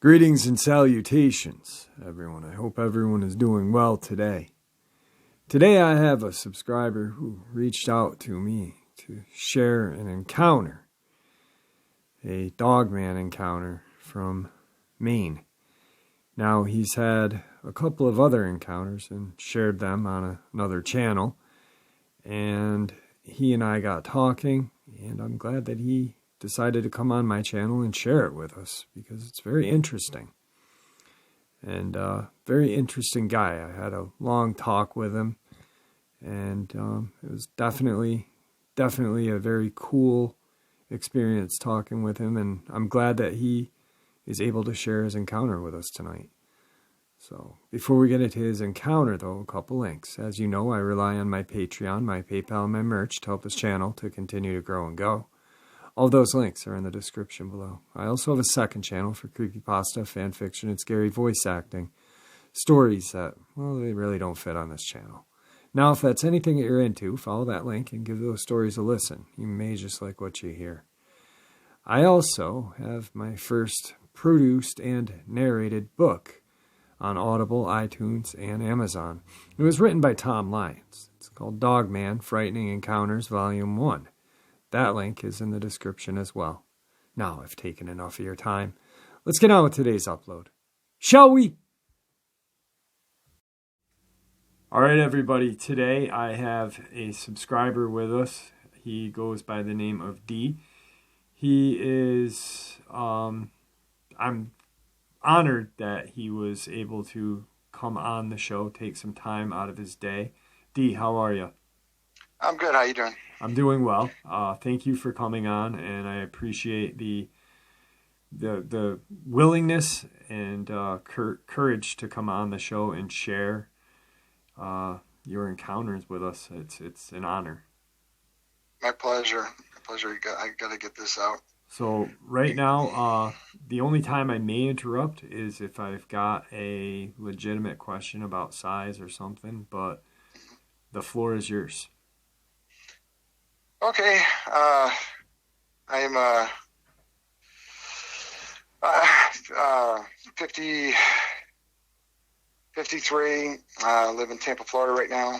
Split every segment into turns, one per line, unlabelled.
Greetings and salutations, everyone. I hope everyone is doing well today. Today I have a subscriber who reached out to me to share an encounter, a Dogman encounter from Maine. Now, he's had a couple of other encounters and shared them on another channel, and he and I got talking, and I'm glad that he decided to come on my channel and share it with us because it's very interesting. And very interesting guy. I had a long talk with him, and it was definitely a very cool experience talking with him, and I'm glad that he is able to share his encounter with us tonight. So, before we get into his encounter, though, a couple links. As you know, I rely on my Patreon, my PayPal, and my merch to help this channel to continue to grow and go. All those links are in the description below. I also have a second channel for creepypasta, fanfiction, and scary voice acting. Stories that, well, they really don't fit on this channel. Now, if that's anything that you're into, follow that link and give those stories a listen. You may just like what you hear. I also have my first produced and narrated book on Audible, iTunes, and Amazon. It was written by Tom Lyons. It's called Dogman, Frightening Encounters, Volume 1. That link is in the description as well. Now I've taken enough of your time. Let's get on with today's upload. Shall we? Alright everybody, today I have a subscriber with us. He goes by the name of D. He is, I'm honored that he was able to come on the show, take some time out of his day. D, how are you?
I'm good. How you doing?
I'm doing well. Thank you for coming on, and I appreciate the willingness and courage to come on the show and share your encounters with us. It's an honor.
My pleasure. My pleasure. I got to get this out.
So right now, the only time I may interrupt is if I've got a legitimate question about size or something, but the floor is yours.
Okay, I'm 53, live in Tampa, Florida right now.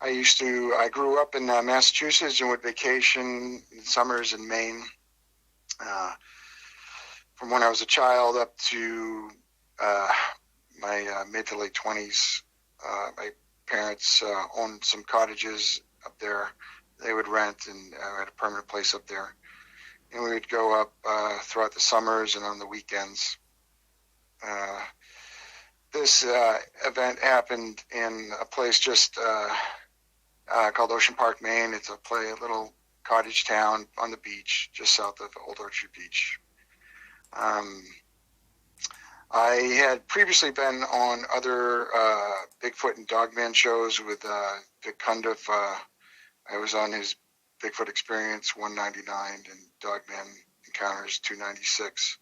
I grew up in Massachusetts and would vacation in summers in Maine. From when I was a child up to my mid to late 20s, my parents owned some cottages up there. They would rent, and I had a permanent place up there. And we would go up throughout the summers and on the weekends. This event happened in a place just called Ocean Park, Maine. It's a little cottage town on the beach, just south of Old Orchard Beach. I had previously been on other Bigfoot and Dogman shows with Vic Cundiff. I was on his Bigfoot Experience 199 and Dogman Encounters 296.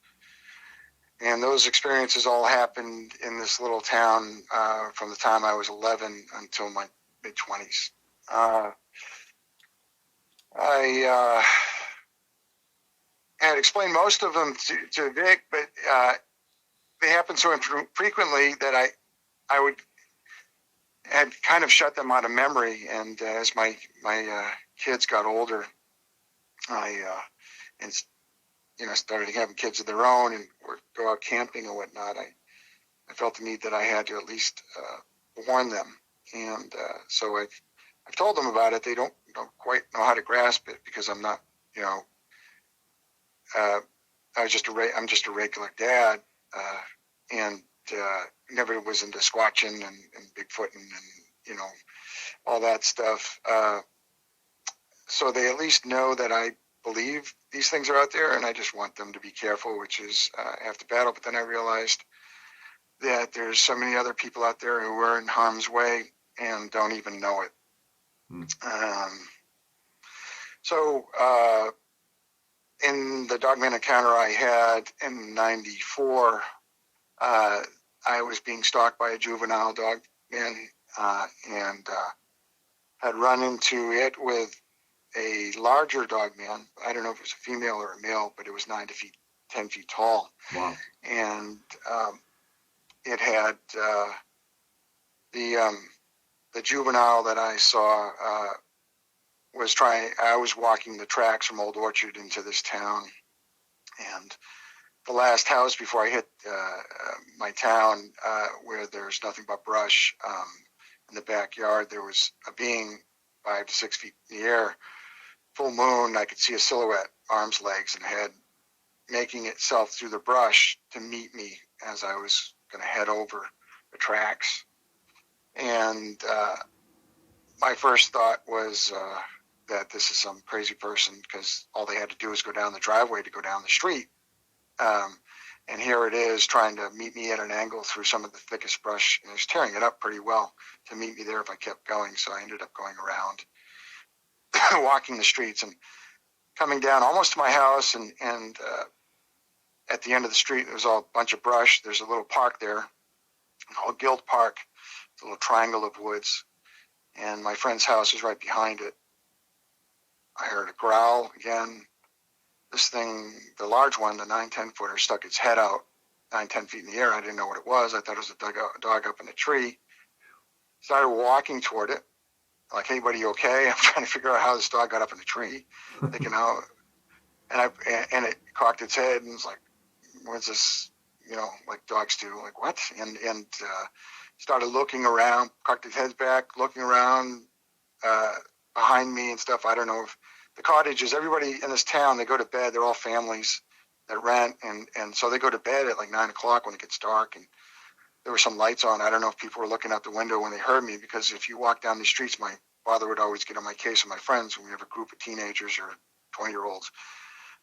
And those experiences all happened in this little town from the time I was 11 until my mid-20s. I had explained most of them to Vic, but they happened so infrequently that I had kind of shut them out of memory. And as my kids got older, I started having kids of their own and go out camping and whatnot. I felt the need that I had to at least warn them. And so I've told them about it. They don't quite know how to grasp it because I'm not, I'm just a regular dad, and never was into Squatching and Bigfooting and all that stuff. So they at least know that I believe these things are out there, and I just want them to be careful, which is half the battle. But then I realized that there's so many other people out there who are in harm's way and don't even know it. So in the Dogman encounter I had in '94, I was being stalked by a juvenile dogman, and had run into it with a larger Dogman. I don't know if it was a female or a male, but it was 10 feet tall.
Wow.
And it had the juvenile that I saw I was walking the tracks from Old Orchard into this town, and the last house before I hit my town, where there's nothing but brush, in the backyard, there was a being 5 to 6 feet in the air, full moon. I could see a silhouette, arms, legs, and head, making itself through the brush to meet me as I was going to head over the tracks. And my first thought was that this is some crazy person, because all they had to do was go down the driveway to go down the street. And here it is trying to meet me at an angle through some of the thickest brush, and it was tearing it up pretty well to meet me there if I kept going. So I ended up going around, walking the streets and coming down almost to my house. And at the end of the street, there was all a bunch of brush. There's a little park there called Guild Park. It's a little triangle of woods. And my friend's house was right behind it. I heard a growl again. This thing, the large one, the 9-10 footer, stuck its head out 9-10 feet in the air. I didn't know what it was. I thought it was a dog up in a tree. Started walking toward it. Like, hey, buddy, you okay? I'm trying to figure out how this dog got up in the tree. Thinking out. And it cocked its head and was like, what's this? You know, like dogs do. Like, what? And started looking around, cocked its head back, looking around behind me and stuff. I don't know if the cottages, everybody in this town, they go to bed. They're all families that rent. And so they go to bed at like 9 o'clock when it gets dark. And there were some lights on. I don't know if people were looking out the window when they heard me, because if you walk down the streets, my father would always get on my case with my friends when we have a group of teenagers or 20-year-olds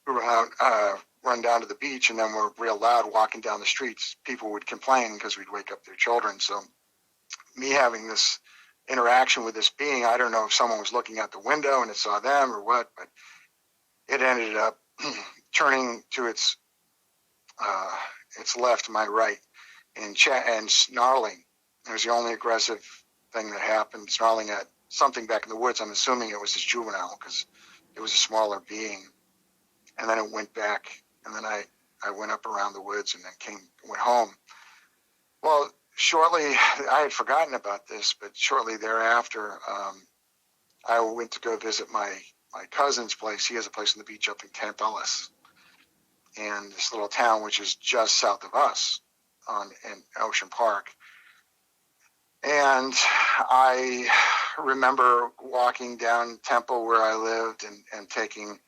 who were out, run down to the beach, and then we're real loud walking down the streets. People would complain because we'd wake up their children. So me having this interaction with this being, I don't know if someone was looking out the window and it saw them or what, but it ended up turning to its left, my right, and snarling. It was the only aggressive thing that happened, snarling at something back in the woods. I'm assuming it was this juvenile, because it was a smaller being. And then it went back, and then I went up around the woods and then went home. Well, shortly, I had forgotten about this, but shortly thereafter, I went to go visit my cousin's place. He has a place on the beach up in Camp Ellis, and this little town which is just south of us in Ocean Park. And I remember walking down Temple where I lived and taking,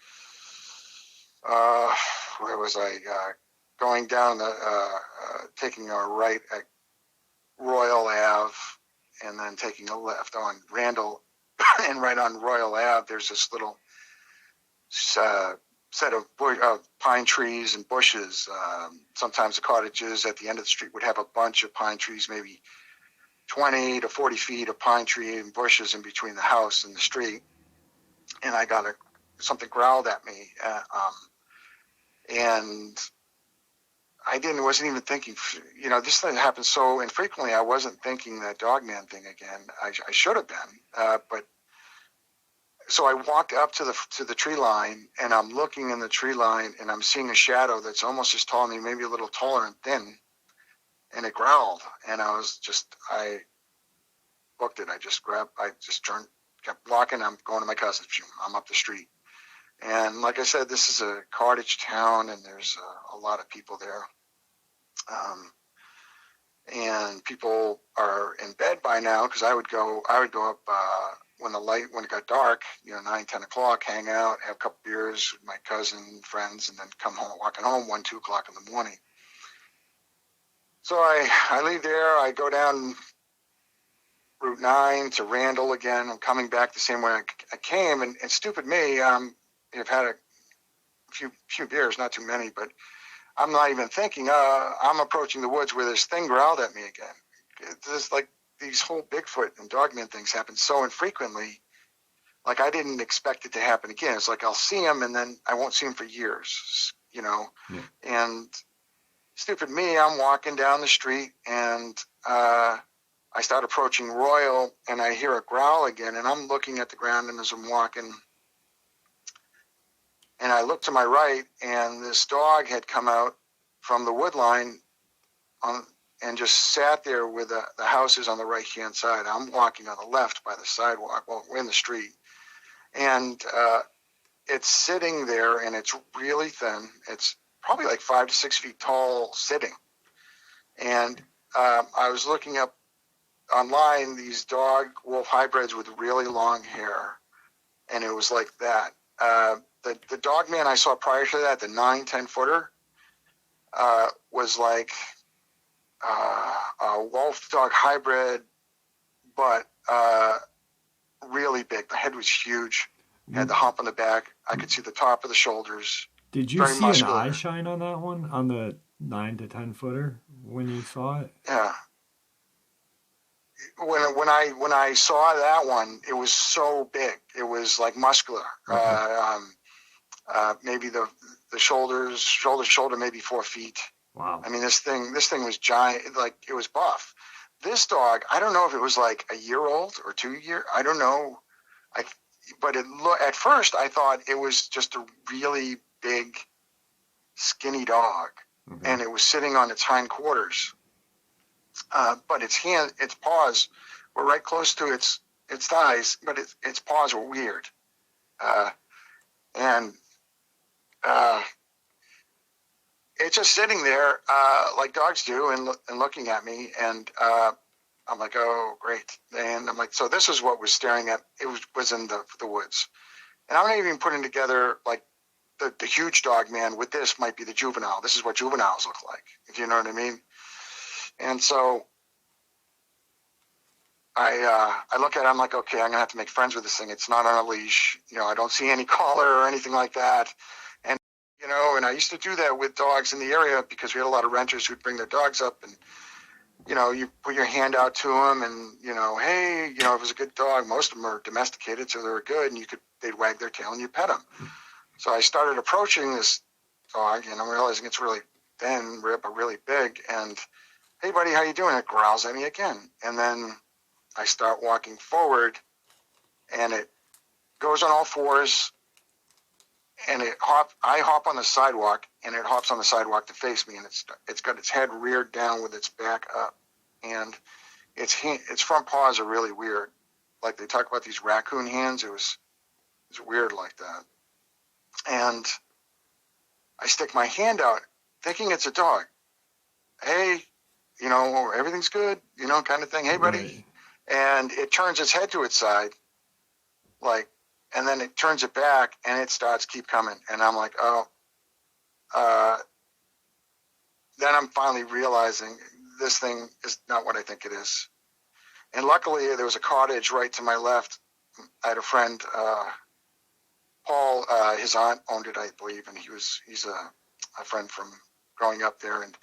where was I? Going down taking a right at Royal Ave, and then taking a left on Randall. And right on Royal Ave, there's this little set of pine trees and bushes. Sometimes the cottages at the end of the street would have a bunch of pine trees, maybe 20 to 40 feet of pine tree and bushes in between the house and the street. And I got something growled at me. And I wasn't even thinking, this thing happens so infrequently. I wasn't thinking that Dogman thing again. I should have been, but so I walked up to the tree line, and I'm looking in the tree line, and I'm seeing a shadow that's almost as tall as me, maybe a little taller and thin, and it growled, and I booked it. I just turned, kept walking. I'm going to my cousin's. I'm up the street. And like I said, this is a cottage town, and there's a lot of people there. And people are in bed by now, because I would go up when it got dark, 9, 10 o'clock, hang out, have a couple beers with my cousin, friends, and then come home, walking home 1, 2 o'clock in the morning. So I leave there. I go down Route 9 to Randall again. I'm coming back the same way I came, and stupid me, I've had a few beers, not too many, but I'm not even thinking, I'm approaching the woods where this thing growled at me again. It's like these whole Bigfoot and Dogman things happen so infrequently. Like, I didn't expect it to happen again. It's like I'll see him, and then I won't see him for years, Yeah. And stupid me, I'm walking down the street, and I start approaching Royal, and I hear a growl again, and I'm looking at the ground, and as I'm walking, and I look to my right, and this dog had come out from the wood line and just sat there with the houses on the right-hand side. I'm walking on the left by the sidewalk. Well, we're in the street. And it's sitting there, and it's really thin. It's probably like 5 to 6 feet tall sitting. And I was looking up online these dog-wolf hybrids with really long hair, and it was like that. The Dogman I saw prior to that, the 9-10 footer, was like a wolf dog hybrid, but really big. The head was huge. Had the hump on the back. I could see the top of the shoulders.
Did you see muscular. An eye shine on that one, on the 9 to 10 footer when you saw it?
Yeah. When I saw that one, it was so big. It was like muscular. Okay. Maybe the shoulder, maybe 4 feet.
Wow.
I mean, this thing was giant. Like, it was buff. This dog, I don't know if it was like a year old or 2 year. I don't know. But at first I thought it was just a really big, skinny dog, and it was sitting on its hindquarters. But its paws were right close to its thighs, but its paws were weird, and it's just sitting there like dogs do, and looking at me, and I'm like, oh, great. And I'm like, so this is what was staring at, it was in the woods. And I'm not even putting together, like, the huge Dogman with this might be the juvenile. This is what juveniles look like, if you know what I mean. And so I look at it, I'm like, okay, I'm going to have to make friends with this thing. It's not on a leash. You know, I don't see any collar or anything like that. And, you know, and I used to do that with dogs in the area because we had a lot of renters who'd bring their dogs up, and you know, you put your hand out to them, and, you know, hey, you know, if it was a good dog, most of them are domesticated, so they were good, and they'd wag their tail and you pet them. So I started approaching this dog, and I'm realizing it's really thin, but really big, and, hey, buddy, how you doing? It growls at me again. And then I start walking forward, and it goes on all fours, and I hop on the sidewalk, and it hops on the sidewalk to face me, and it's got its head reared down with its back up, and its front paws are really weird. Like they talk about these raccoon hands, it's weird like that. And I stick my hand out, thinking it's a dog. Hey, you know, everything's good, you know, kind of thing. Hey, buddy. Right. And it turns its head to its side, like, and then it turns it back, and it starts keep coming. And I'm like, oh. Then I'm finally realizing this thing is not what I think it is. And luckily, there was a cottage right to my left. I had a friend, Paul, his aunt owned it, I believe, and he's a friend from growing up there. And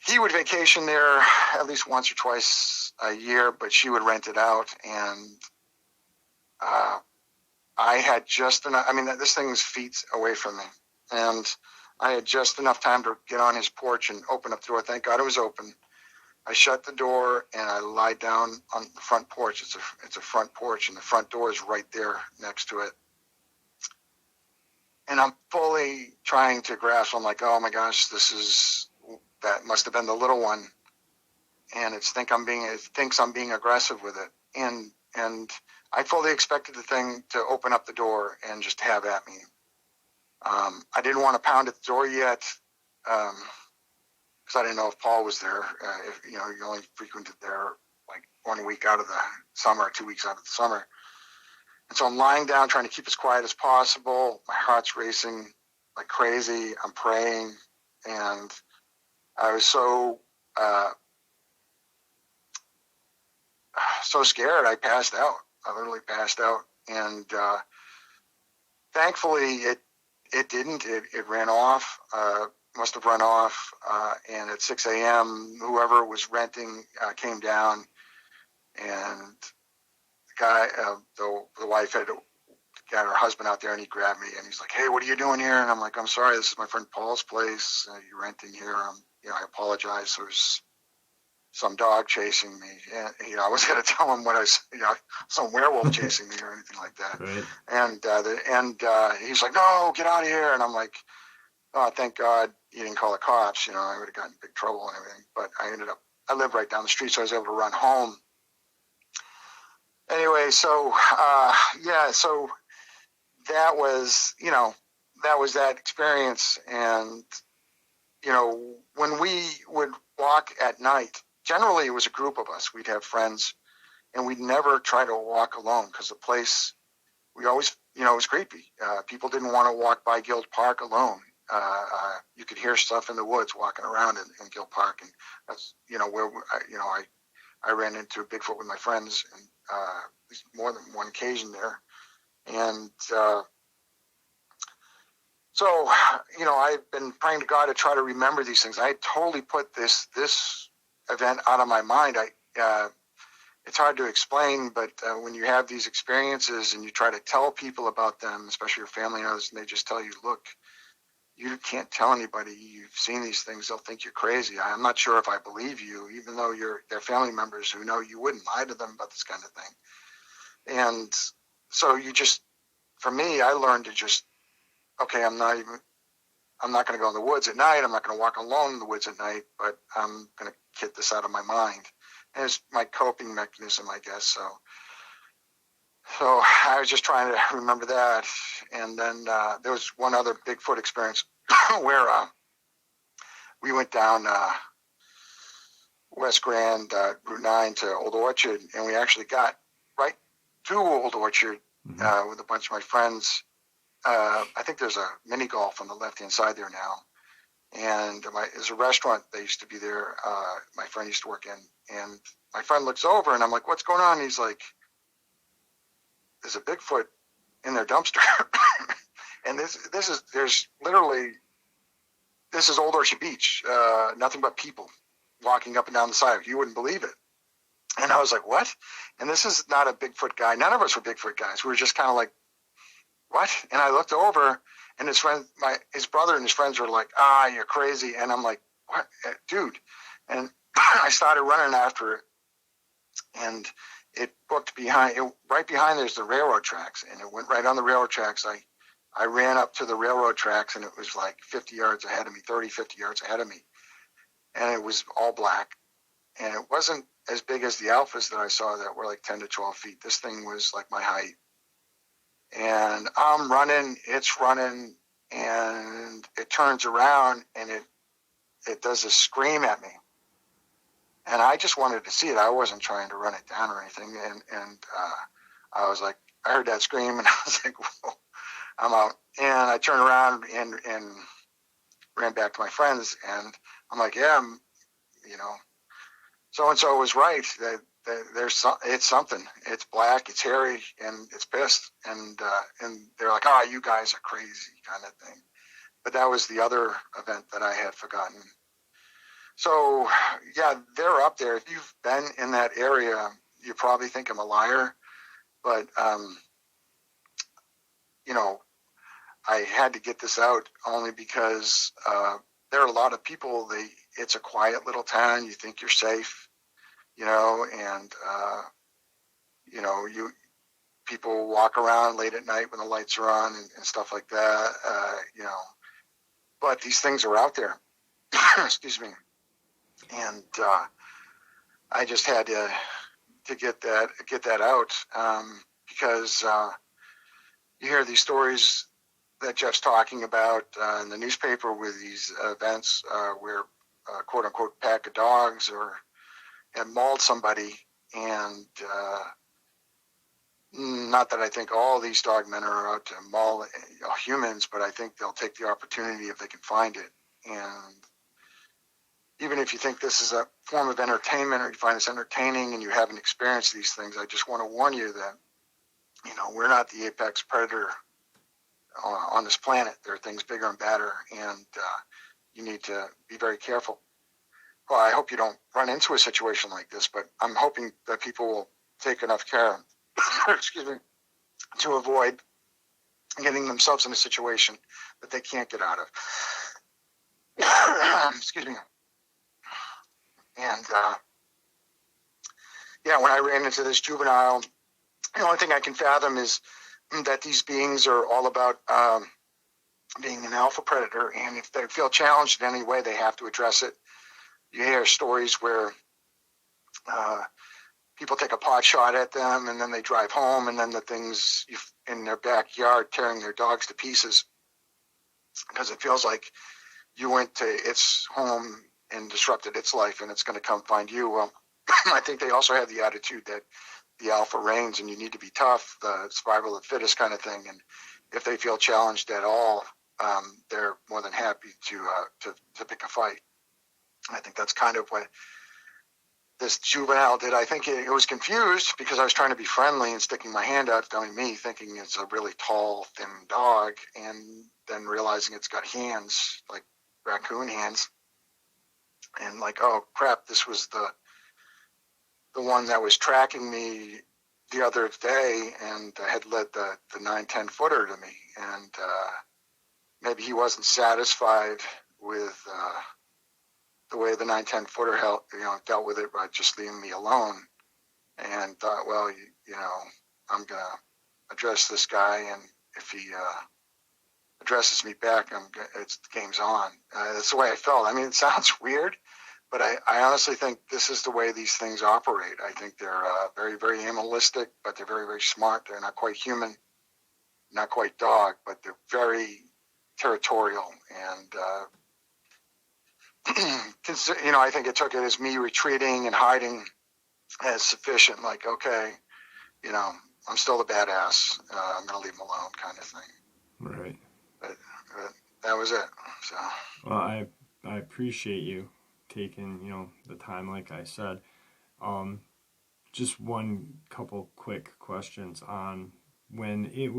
he would vacation there at least once or twice a year, but she would rent it out. And I had just enough, I mean, this thing was feet away from me. And I had just enough time to get on his porch and open up the door. Thank God it was open. I shut the door and I lied down on the front porch. It's a front porch, and the front door is right there next to it. And I'm fully trying to grasp. I'm like, oh my gosh, that must have been the little one. And it thinks I'm being aggressive with it. And I fully expected the thing to open up the door and just have at me. I didn't want to pound at the door yet, because I didn't know if Paul was there. If you only frequented there like 1 week out of the summer, 2 weeks out of the summer. And so I'm lying down trying to keep as quiet as possible. My heart's racing like crazy. I'm praying, and I was so scared I passed out. I literally passed out, and thankfully it didn't. It ran off. Must have run off. And at 6 a.m., whoever was renting came down, and the guy, the wife had got her husband out there, and he grabbed me, and he's like, "Hey, what are you doing here?" And I'm like, "I'm sorry, this is my friend Paul's place. You're renting here. I apologize." So some dog chasing me, and I wasn't going to tell him some werewolf chasing me or anything like that.
Right.
And he's like, "No, get out of here!" And I'm like, "Oh, thank God you didn't call the cops. I would have gotten in big trouble and everything." But I lived right down the street, so I was able to run home. Anyway, so so that was that experience. And when we would walk at night, generally it was a group of us. We'd have friends, and we'd never try to walk alone, because the place, we always, it was creepy. People didn't want to walk by Guild Park alone. You could hear stuff in the woods walking around in Guild Park, and that's where I ran into Bigfoot with my friends, and at least more than one occasion there. And so I've been praying to God to try to remember these things. I totally put this event out of my mind. It's hard to explain, but when you have these experiences and you try to tell people about them, especially your family and others, and they just tell you, "Look, you can't tell anybody you've seen these things. They'll think you're crazy. I'm not sure if I believe you," even though they're family members who know you wouldn't lie to them about this kind of thing. And so for me, I learned to just, okay, I'm not going to go in the woods at night. I'm not going to walk alone in the woods at night, but I'm going to get this out of my mind. And it's my coping mechanism, I guess. So I was just trying to remember that. And then there was one other Bigfoot experience where we went down West Grand, Route 9 to Old Orchard, and we actually got right to Old Orchard with a bunch of my friends. I think there's a mini golf on the left-hand side there now. And there's a restaurant that used to be there. My friend used to work in. And my friend looks over, and I'm like, "What's going on?" And he's like, "There's a Bigfoot in their dumpster." And this is Old Orchard Beach. Nothing but people walking up and down the side. You wouldn't believe it. And I was like, "What?" And this is not a Bigfoot guy. None of us were Bigfoot guys. We were just kind of like, "What?" And I looked over, and his brother and his friends were like, "You're crazy." And I'm like, "What, dude?" And I started running after it, and it booked right behind there's the railroad tracks, and it went right on the railroad tracks. I ran up to the railroad tracks, and it was like 50 yards ahead of me, 30, 50 yards ahead of me. And it was all black, and it wasn't as big as the alphas that I saw that were like 10 to 12 feet. This thing was like my height. And I'm running, it's running, and it turns around, and it does a scream at me. And I just wanted to see it. I wasn't trying to run it down or anything. And I was like, I heard that scream, and I was like, "Whoa, I'm out." And I turned around and ran back to my friends, and I'm like, "Yeah, so-and-so was right. It's something. It's black, it's hairy, and it's pissed." And they're like, "Oh, you guys are crazy," kind of thing. But that was the other event that I had forgotten. So, yeah, they're up there. If you've been in that area, you probably think I'm a liar. But, I had to get this out only because there are a lot of people. It's a quiet little town. You think you're safe, and, people walk around late at night when the lights are on and stuff like that, But these things are out there. Excuse me. And I just had to get that out because you hear these stories that Jeff's talking about in the newspaper with these events where quote unquote pack of dogs have mauled somebody, and not that I think all these dogmen are out to maul humans, but I think they'll take the opportunity if they can find it. And even if you think this is a form of entertainment, or you find this entertaining and you haven't experienced these things, I just want to warn you that, we're not the apex predator on this planet. There are things bigger and badder, and you need to be very careful. Well, I hope you don't run into a situation like this, but I'm hoping that people will take enough care excuse me, to avoid getting themselves in a situation that they can't get out of. Excuse me. And yeah, when I ran into this juvenile, the only thing I can fathom is that these beings are all about being an alpha predator, and if they feel challenged in any way, they have to address it. You hear stories where people take a pot shot at them, and then they drive home, and then the things in their backyard tearing their dogs to pieces because it feels like you went to its home and disrupted its life, and it's going to come find you. Well, I think they also have the attitude that the alpha reigns and you need to be tough, the survival of the fittest kind of thing. And if they feel challenged at all, they're more than happy to pick a fight. I think that's kind of what this juvenile did. I think it was confused because I was trying to be friendly and sticking my hand out, telling me, thinking it's a really tall, thin dog, and then realizing it's got hands, like raccoon hands. And like, oh crap, this was the one that was tracking me the other day and had led the 9-10 footer to me. And maybe he wasn't satisfied with the way the 9-10 footer dealt with it by just leaving me alone, and thought, well, I'm going to address this guy, and if he addresses me back, the game's on. That's the way I felt. I mean, it sounds weird, but I honestly think this is the way these things operate. I think they're very, very animalistic, but they're very, very smart. They're not quite human, not quite dog, but they're very territorial. And, I think it took it as me retreating and hiding as sufficient. Like, okay, I'm still the badass. I'm going to leave him alone kind of thing.
Right.
But that was it. So.
Well, I appreciate you taking, the time, like I said. Just one couple quick questions on when you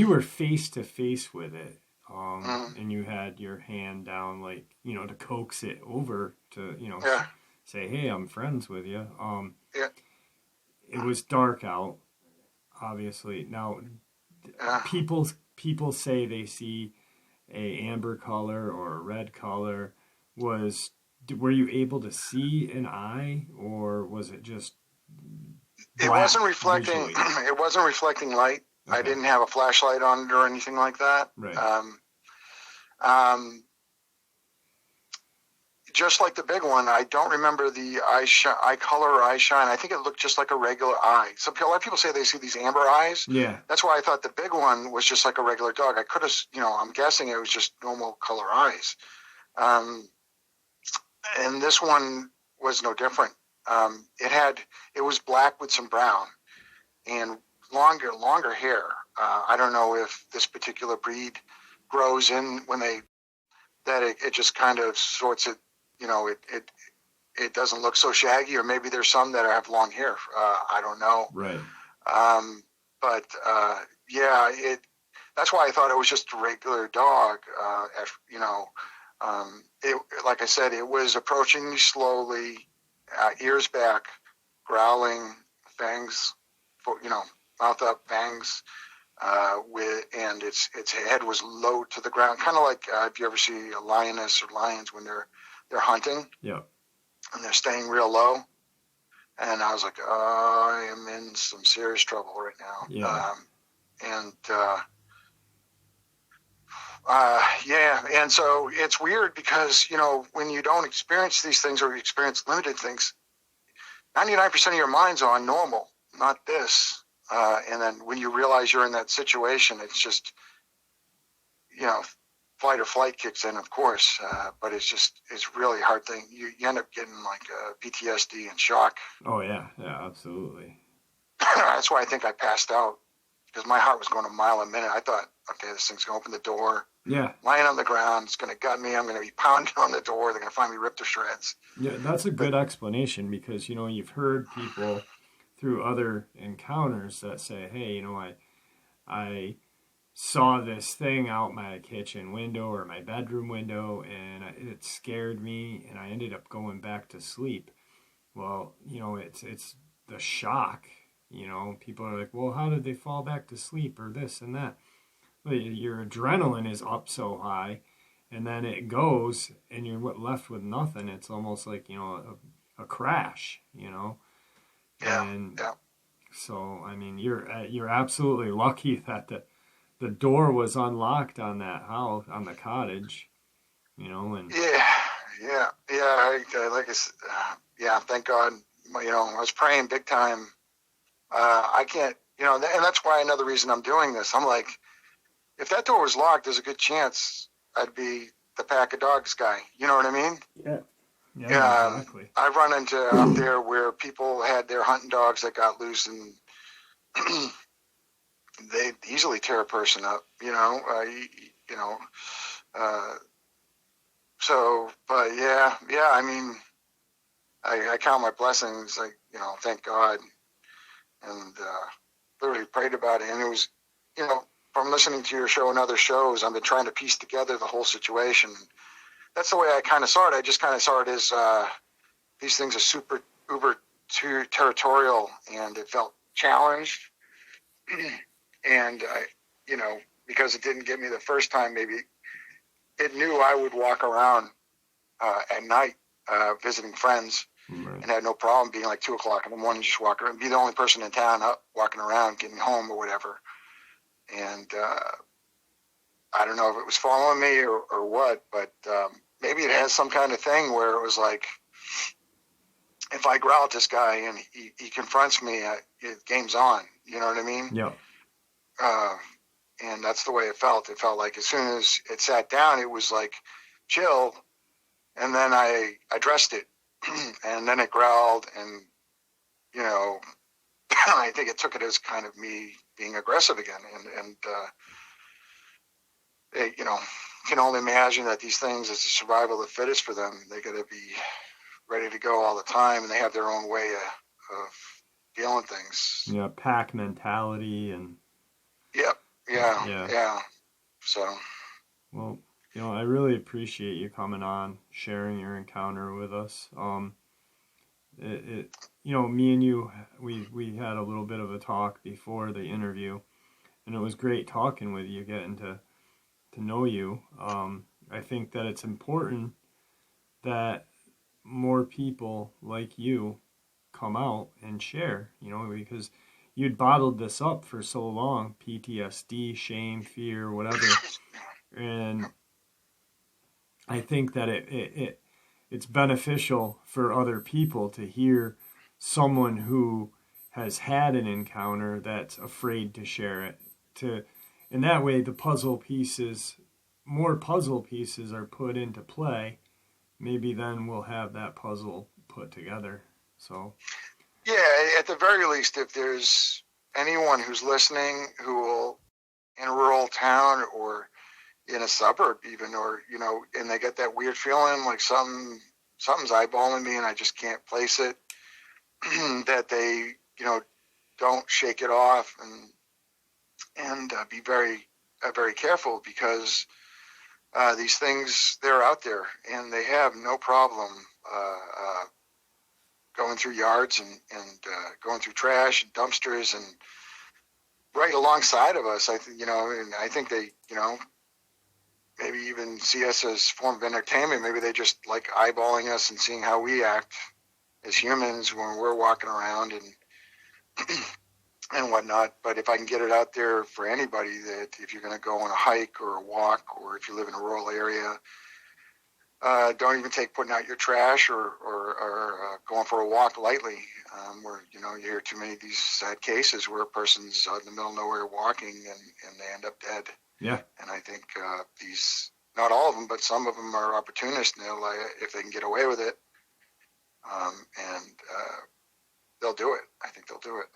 were face to face with it, and you had your hand down, like, to coax it over to, say, hey, I'm friends with you.
Yeah.
It was dark out, obviously. Now, people say they see a amber color or a red color. Were you able to see an eye, or was it just
black? It wasn't reflecting. Visually? It wasn't reflecting light. Okay. I didn't have a flashlight on it or anything like that.
Right.
Just like the big one, I don't remember the eye color or eye shine. I think it looked just like a regular eye. A lot of people say they see these amber eyes.
Yeah.
That's why I thought the big one was just like a regular dog. I could have, I'm guessing it was just normal color eyes. And this one was no different. It was black with some brown and longer hair. I don't know if this particular breed grows in it just kind of sorts it. It doesn't look so shaggy, or maybe there's some that have long hair. I don't know.
Right.
But that's why I thought it was just a regular dog. Like I said, it was approaching me slowly, ears back, growling, fangs, mouth up, fangs, and its head was low to the ground, kind of like if you ever see a lioness or lions when they're hunting.
Yeah.
And they're staying real low. And I was like, I am in some serious trouble right now.
Yeah.
And so it's weird because, when you don't experience these things or you experience limited things, 99% of your mind's on normal, not this. And then when you realize you're in that situation, it's just, fight or flight kicks in, of course. But it's really a hard thing. You end up getting like PTSD and shock.
Oh, yeah. Yeah, absolutely.
That's why I think I passed out, because my heart was going a mile a minute. I thought, okay, this thing's going to open the door.
Yeah.
Lying on the ground, it's going to gut me. I'm going to be pounding on the door. They're going to find me ripped to shreds.
Yeah, that's a good explanation, because, you've heard people through other encounters that say, hey, I saw this thing out my kitchen window or my bedroom window, and it scared me, and I ended up going back to sleep. Well, it's the shock. People are like, well, how did they fall back to sleep, or this and that? Well, your adrenaline is up so high, and then it goes, and you're left with nothing. It's almost like, a crash,
Yeah.
And
Yeah.
so, I mean, you're absolutely lucky that the door was unlocked on that house, on the cottage, you know, and
Yeah. Yeah. Yeah. Like I said, yeah, thank God. You know, I was praying big time. I can't, you know, and that's why another reason I'm doing this. I'm like, if that door was locked, there's a good chance I'd be the pack of dogs guy. You know what I mean?
yeah, yeah, exactly.
I've run into up there where people had their hunting dogs that got loose and they easily tear a person up. You know. Uh, so, but yeah. I mean, I count my blessings. Like, you know, thank God, and literally prayed about it. And it was, you know, from listening to your show and other shows, I've been trying to piece together the whole situation. That's the way I kind of saw it. I just kind of saw it as these things are super uber territorial, and it felt challenged. And you know, because it didn't get me the first time, maybe it knew I would walk around at night visiting friends,
Right.
and had no problem being like 2:00 in the morning, just walking around, be the only person in town up walking around, getting home or whatever. And I don't know if it was following me or what, but maybe it has some kind of thing where it was like, if I growl at this guy and he confronts me, game's on. You know what I mean?
Yeah.
And that's the way it felt. It felt like as soon as it sat down, it was like chill. And then I addressed it, and then it growled, and, you know, I think it took it as kind of me being aggressive again. And it, you know, can only imagine that these things, it's a survival of the fittest for them. They got to be ready to go all the time, and they have their own way of dealing things.
Yeah, pack mentality and.
Yep. Yeah. So.
Well, you know, I really appreciate you coming on, sharing your encounter with us. You know, me and you, we had a little bit of a talk before the interview, and it was great talking with you, getting to know you. I think that it's important that more people like you come out and share, you know, because you'd bottled this up for so long, PTSD, shame, fear, whatever. And I think that it's beneficial for other people to hear someone who has had an encounter that's afraid to share it. In that way, more puzzle pieces are put into play. Maybe then we'll have that puzzle put together. So.
Yeah, at the very least, if there's anyone who's listening who will, in a rural town or in a suburb even, or, you know, and they get that weird feeling like something's eyeballing me and I just can't place it, that they, you know, don't shake it off and be very, very careful, because these things, they're out there and they have no problem going through yards and going through trash and dumpsters and right alongside of us. I think they, you know, maybe even see us as a form of entertainment. Maybe they just like eyeballing us and seeing how we act as humans when we're walking around and whatnot. But if I can get it out there for anybody, that if you're going to go on a hike or a walk, or if you live in a rural area, don't even take putting out your trash or going for a walk lightly. Where, you know, you hear too many of these sad cases where a person's out in the middle of nowhere walking and they end up dead.
Yeah.
And I think these, not all of them, but some of them are opportunists, and if they can get away with it, and they'll do it. I think they'll do it.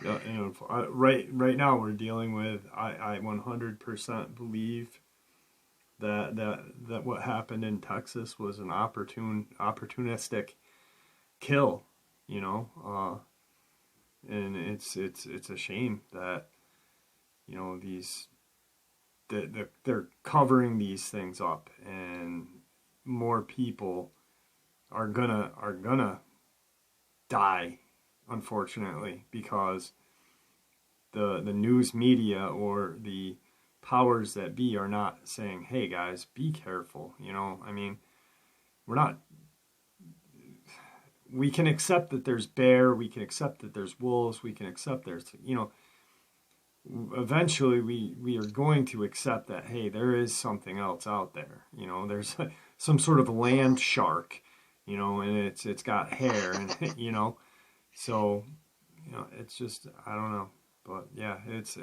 Yeah, you know, right now we're dealing with. I 100% believe that what happened in Texas was an opportunistic kill. You know, and it's a shame that, you know, they're covering these things up, and more people are gonna die, unfortunately, because the news media or the powers that be are not saying, hey guys, be careful. You know, I mean, we can accept that there's bear, we can accept that there's wolves, we can accept there's, eventually we are going to accept that, hey, there is something else out there. There's some sort of land shark, and it's got hair, and so it's just, I don't know, but yeah, it's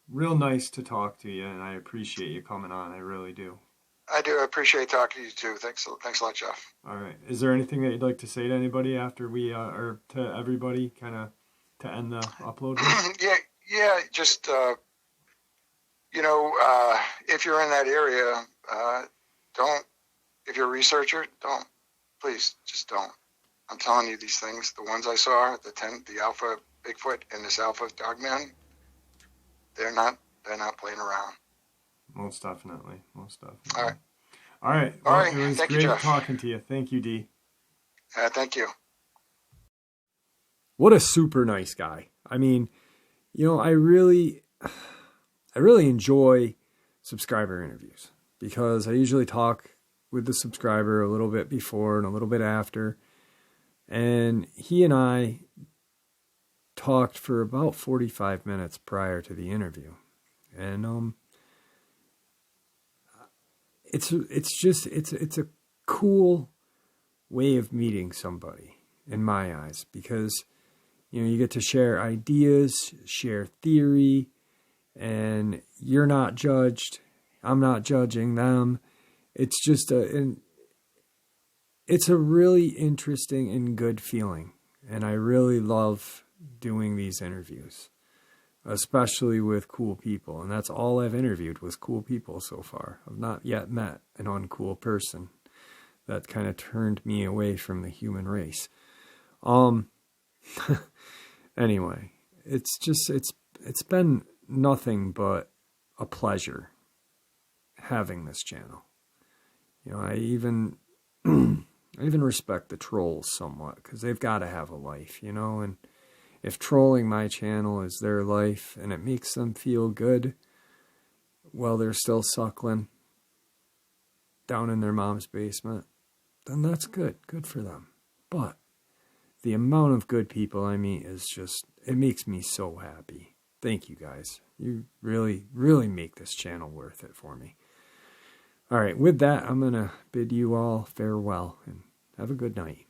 real nice to talk to you, and I appreciate you coming on. I really do.
I do appreciate talking to you too. Thanks a lot, Jeff.
All right. Is there anything that you'd like to say to anybody after we or to everybody, kind of to end the upload?
Yeah. Just if you're in that area, don't. If you're a researcher, don't. Please, just don't. I'm telling you these things. The ones I saw, the alpha Bigfoot and this alpha Dogman, they're not playing around.
Most definitely.
All right.
All right. It was
Thank
great
you, Jeff.
talking to you. Thank you, D.
Thank you.
What a super nice guy. I mean, I really enjoy subscriber interviews because I usually talk with the subscriber a little bit before and a little bit after. And he and I talked for about 45 minutes prior to the interview. And it's a cool way of meeting somebody in my eyes, because you get to share ideas, share theory, and you're not judged. I'm not judging them. It's just it's a really interesting and good feeling, and I really love doing these interviews, especially with cool people. And that's all I've interviewed was cool people so far. I've not yet met an uncool person. That kind of turned me away from the human race. Anyway, it's been nothing but a pleasure having this channel. I even respect the trolls somewhat, because they've got to have a life, and if trolling my channel is their life and it makes them feel good while they're still suckling down in their mom's basement, then that's good. Good for them. But the amount of good people I meet is just, it makes me so happy. Thank you guys. You really, really make this channel worth it for me. All right, with that, I'm going to bid you all farewell and have a good night.